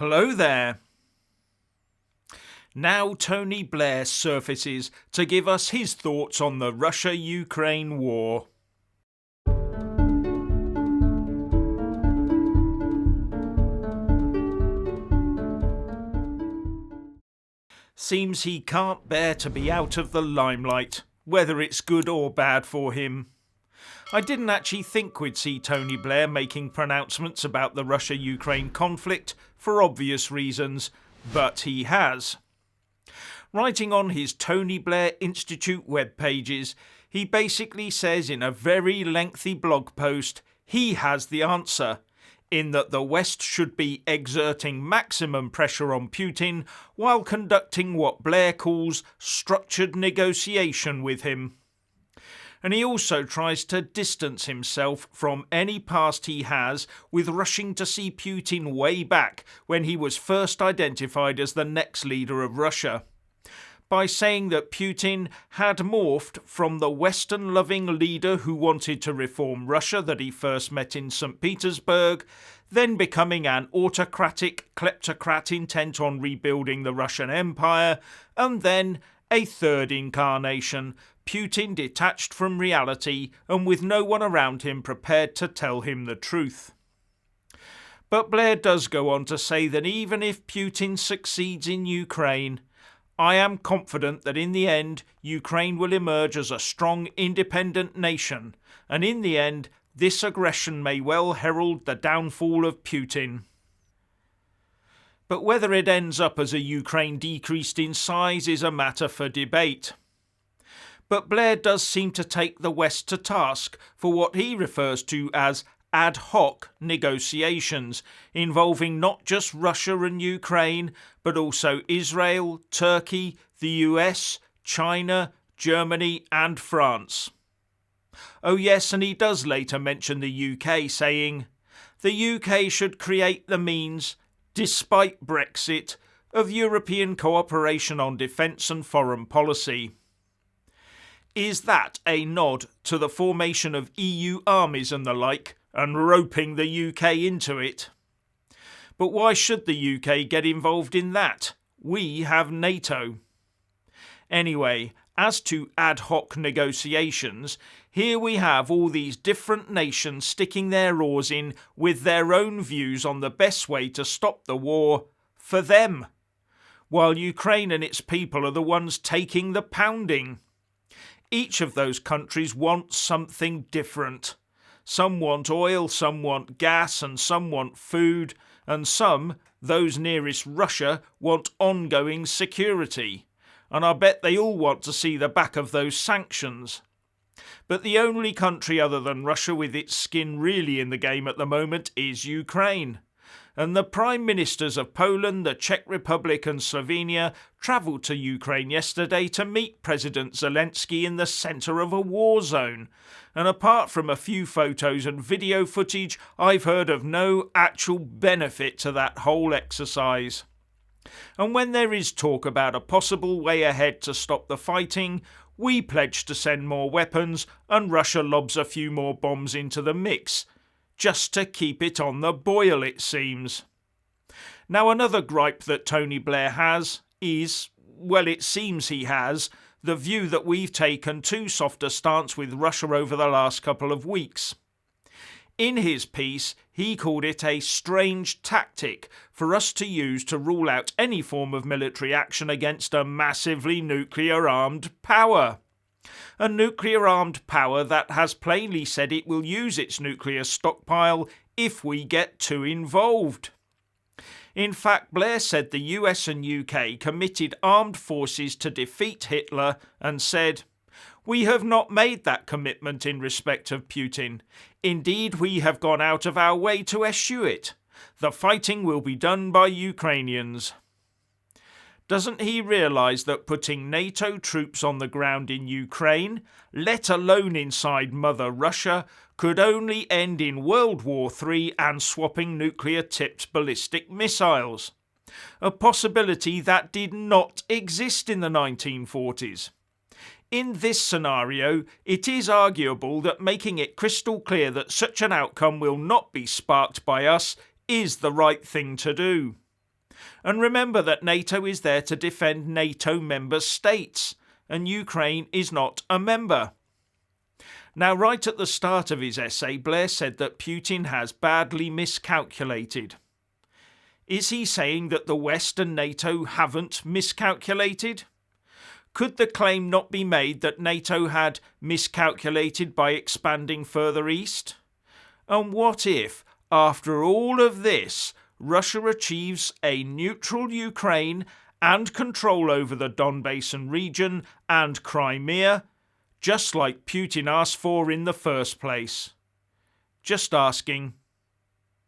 Hello there. Now Tony Blair surfaces to give us his thoughts on the Russia-Ukraine war. Seems he can't bear to be out of the limelight, whether it's good or bad for him. I didn't actually think we'd see Tony Blair making pronouncements about the Russia-Ukraine conflict for obvious reasons, but he has. Writing on his Tony Blair Institute web pages, he basically says in a very lengthy blog post he has the answer, in that the West should be exerting maximum pressure on Putin while conducting what Blair calls structured negotiation with him. And he also tries to distance himself from any past he has with rushing to see Putin way back when he was first identified as the next leader of Russia, by saying that Putin had morphed from the Western-loving leader who wanted to reform Russia that he first met in St. Petersburg, then becoming an autocratic kleptocrat intent on rebuilding the Russian Empire, and then a third incarnation, Putin detached from reality and with no one around him prepared to tell him the truth. But Blair does go on to say that even if Putin succeeds in Ukraine, I am confident that in the end Ukraine will emerge as a strong independent nation, and in the end this aggression may well herald the downfall of Putin. But whether it ends up as a Ukraine decreased in size is a matter for debate. But Blair does seem to take the West to task for what he refers to as ad hoc negotiations involving not just Russia and Ukraine, but also Israel, Turkey, the US, China, Germany and France. Oh yes, and he does later mention the UK, saying, "The UK should create the means, despite Brexit, of European cooperation on defence and foreign policy." Is that a nod to the formation of EU armies and the like, and roping the UK into it? But why should the UK get involved in that? We have NATO. Anyway, as to ad hoc negotiations, here we have all these different nations sticking their oars in with their own views on the best way to stop the war for them, while Ukraine and its people are the ones taking the pounding. Each of those countries wants something different. Some want oil, some want gas, and some want food, and some, those nearest Russia, want ongoing security. And I bet they all want to see the back of those sanctions. But the only country other than Russia with its skin really in the game at the moment is Ukraine. And the Prime Ministers of Poland, the Czech Republic and Slovenia travelled to Ukraine yesterday to meet President Zelensky in the centre of a war zone. And apart from a few photos and video footage, I've heard of no actual benefit to that whole exercise. And when there is talk about a possible way ahead to stop the fighting, we pledge to send more weapons and Russia lobs a few more bombs into the mix, just to keep it on the boil, it seems. Now another gripe that Tony Blair has is, well, it seems he has, the view that we've taken too soft a stance with Russia over the last couple of weeks. In his piece, he called it a strange tactic for us to use to rule out any form of military action against a massively nuclear-armed power. A nuclear-armed power that has plainly said it will use its nuclear stockpile if we get too involved. In fact, Blair said the US and UK committed armed forces to defeat Hitler and said, "We have not made that commitment in respect of Putin. Indeed, we have gone out of our way to eschew it. The fighting will be done by Ukrainians." Doesn't he realise that putting NATO troops on the ground in Ukraine, let alone inside Mother Russia, could only end in World War III and swapping nuclear-tipped ballistic missiles? A possibility that did not exist in the 1940s. In this scenario, it is arguable that making it crystal clear that such an outcome will not be sparked by us is the right thing to do. And remember that NATO is there to defend NATO member states, and Ukraine is not a member. Now, right at the start of his essay, Blair said that Putin has badly miscalculated. Is he saying that the West and NATO haven't miscalculated? Could the claim not be made that NATO had miscalculated by expanding further east? And what if, after all of this, Russia achieves a neutral Ukraine and control over the Donbass region and Crimea, just like Putin asked for in the first place? Just asking.